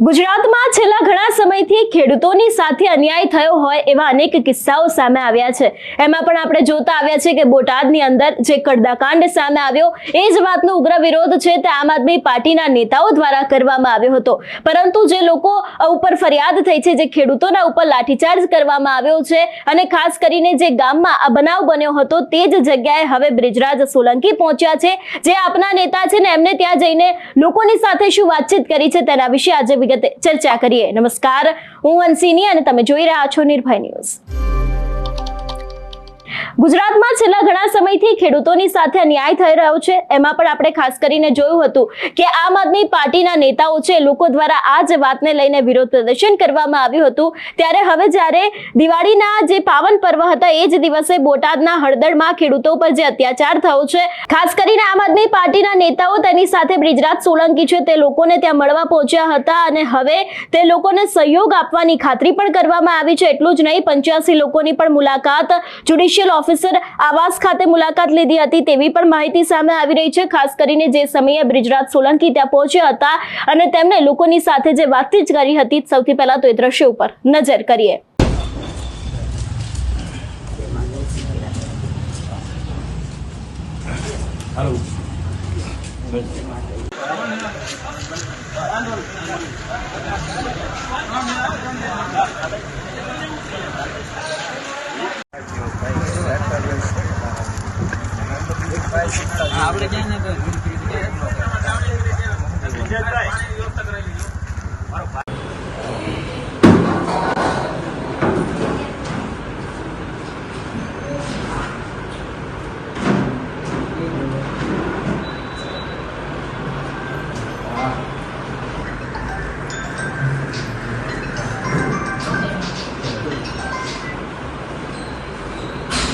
ગુજરાતમાં છેલ્લા ઘણા સમયથી ખેડૂતોની સાથે અન્યાય થયો હોય એવા અનેક કિસ્સાઓ સામે આવ્યા છે। એમાં પણ આપણે જોતા આવ્યા છે કે બોટાદની અંદર જે કડદાકાંડ સામે આવ્યો એ જ વાતનો ઉગ્ર વિરોધ છે તે આમ આદમી પાર્ટીના નેતાઓ દ્વારા કરવામાં આવ્યો હતો। પરંતુ જે લોકો ઉપર ફરિયાદ થઈ છે, જે ખેડૂતોના ઉપર લાઠીચાર્જ કરવામાં આવ્યો છે અને ખાસ કરીને જે ગામમાં આ બનાવ બન્યો હતો તે જ જગ્યાએ હવે બ્રિજરાજ સોલંકી પહોંચ્યા છે, જે આપના નેતા છે ને એમને ત્યાં જઈને લોકોની સાથે શું વાતચીત કરી છે તેના વિશે આજે ચર્ચા કરીએ। નમસ્કાર, હું હંસિની અને તમે જોઈ રહ્યા છો નિર્ભય ન્યૂઝ। ગુજરાતમાં છેલ્લા ઘણા સમયથી ખેડૂતોની સાથે અન્યાય થઈ રહ્યો છે। એમાં પણ આપણે ખાસ કરીને જોયું હતું કે આમ આદમી પાર્ટીના નેતાઓ છે લોકો દ્વારા આ જ વાતને લઈને વિરોધ પ્રદર્શન કરવામાં આવ્યું હતું। ત્યારે હવે જ્યારે દિવાળીના જે પાવન પર્વ હતા એ જ દિવસે બોટાદના હળદળમાં ખેડૂતો પર જે અત્યાચાર થયો છે, ખાસ કરીને આમ આદમી પાર્ટીના નેતાઓ તેની સાથે બ્રિજરાજ સોલંકી છે તે લોકોને ત્યાં મળવા પહોંચ્યા હતા અને હવે તે લોકોને સહયોગ આપવાની ખાતરી પણ કરવામાં આવી છે। એટલું જ નહીં, 85 લોકોની પણ મુલાકાત જ્યુડિશિયલ ઓફિસર આવાસ ખાતે મુલાકાત લીધી હતી તેવી પણ માહિતી સામે આવી રહી છે। ખાસ કરીને જે સમયે બ્રિજરાજ સોલંકી ત્યાં પહોંચ્યા હતા અને તેમણે લોકોની સાથે જે વાતચીત કરી હતી, સૌથી પહેલા તો એ દ્રશ્ય ઉપર નજર કરીએ।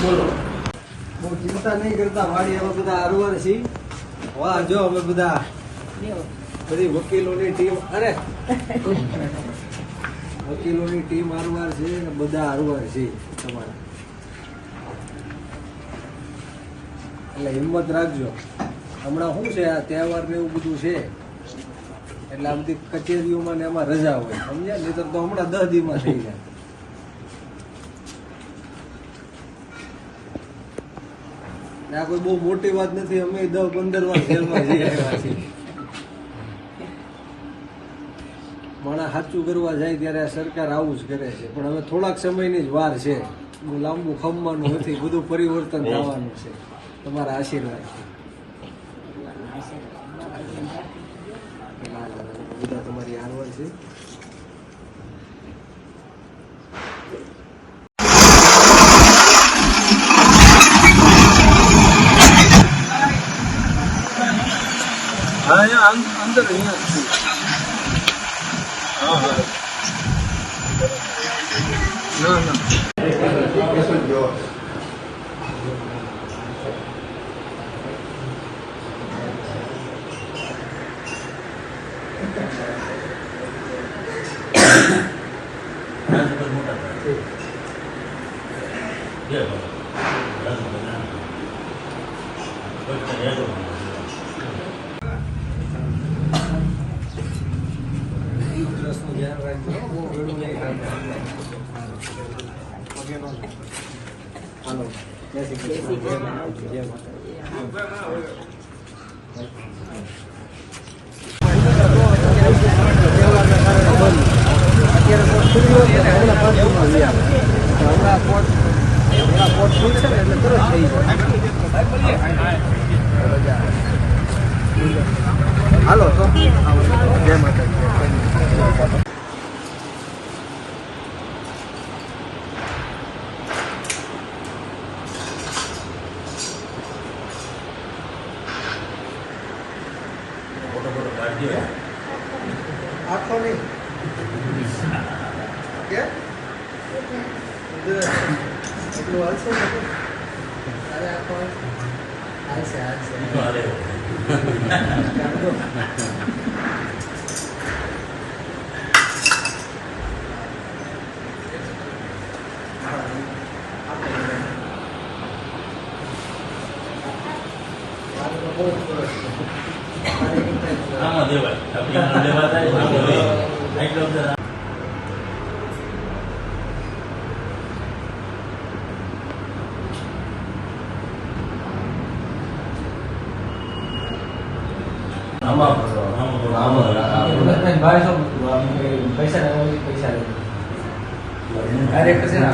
બોલો, બહુ ચિંતા નહીં કરતા, વાડી અમે બધા હારવાર છીએ। વાહ, જો અમે બધા બધી વકીલોની ટીમ, અરે વકીલોની ટીમ હારવાર છે ને બધા હારવાર છે તમારા, એટલે હિંમત રાખજો। હમણાં શું છે, આ તહેવાર ને એવું બધું છે એટલે આ બધી કચેરીઓમાં ને એમાં રજા હોય, સમજ્યા? નહીતર તો હમણાં 10 દીમાં થઈ જાય। આ કોઈ બહુ મોટી વાત નથી, અમે 10-15 વાર જેલમાં જઈ આવ્યા છીએ। માણસ સાચું કરવા જાય ત્યારે આ સરકાર આવું જ કરે છે, પણ હવે થોડાક સમયની જ વાર છે, બહુ લાંબુ ખમવાનું નથી, બધું પરિવર્તન થવાનું છે। તમારા આશીર્વાદ બધા તમારી હારવાર છે। हाँ, यहाँ अंदर यहाँ हाँ हाँ ना ना ધ્યાન રાખજો, બહુ વેળું નહીં કરવાનું। હાલો, જય શ્રી કૃષ્ણ, જય માતાજી, જય માતાજી। અત્યારે કોર્ટ ખુલ્યો છે, હમણાં 5 દિવસમાં લઈ આવે, હમણાં કોર્ટ ખુલશે ને એટલે તરત થઈ જાય। હાલો તો જય માતાજી। આખો નહીં કે એટલું હાલશે ને? અરે આખો હાલશે હાલશે આમાં દેવાય આપણી લેવા થાય ભાવે શું પૈસા લેવા પૈસા ડાયરેક્ટ છે ને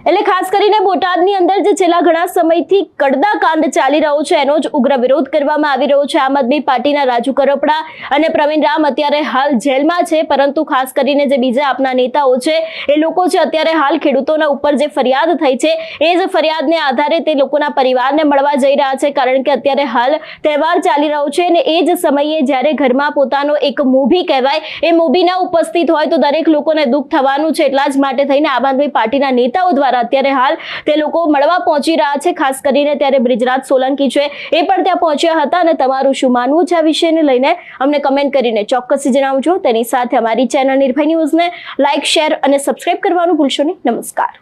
એટલે ખાસ કરીને બોટાદની અંદર જે છેલ્લા ઘણા સમયથી કડદા કાંડ ચાલી રહ્યો છે એનો જ ઉગ્ર વિરોધ કરવામાં આવી રહ્યો છે. આમ આદમી પાર્ટીના રાજુ કરપડા અને પ્રવીણ રામ અત્યારે હાલ જેલમાં છે, પરંતુ ખાસ કરીને જે બીજા આપના નેતાઓ છે એ લોકો છે અત્યારે હાલ ખેડૂતોના ઉપર જે ફરિયાદ થઈ છે એ જ ફરિયાદને આધારે તે લોકોના પરિવારને મળવા જઈ રહ્યા છે, કારણ કે અત્યારે હાલ તહેવાર ચાલી રહ્યો છે અને એ જ સમયે જ્યારે ઘરમાં પોતાનો એક મોભી કહેવાય એ મોભીના ઉપસ્થિત હોય તો દરેક લોકોને દુઃખ થવાનું છે. એટલા જ માટે થઈને આમ આદમી પાર્ટીના નેતાઓ દ્વારા અત્યારે હાલ તે લોકો મળવા પહોંચી રહ્યા છે. ખાસ કરીને ત્યારે બ્રિજરાજ સોલંકી છે એ પણ ત્યાં પહોંચ્યા હતા અને તમારું શું માનવું છે આ વિષયને લઈને અમને કમેન્ટ કરીને ચોક્કસથી જણાવજો. તેની સાથે અમારી ચેનલ નિર્ભય ન્યૂઝને લાઇક, શેર અને સબસ્ક્રાઇબ કરવાનું ભૂલશો નહીં. નમસ્કાર.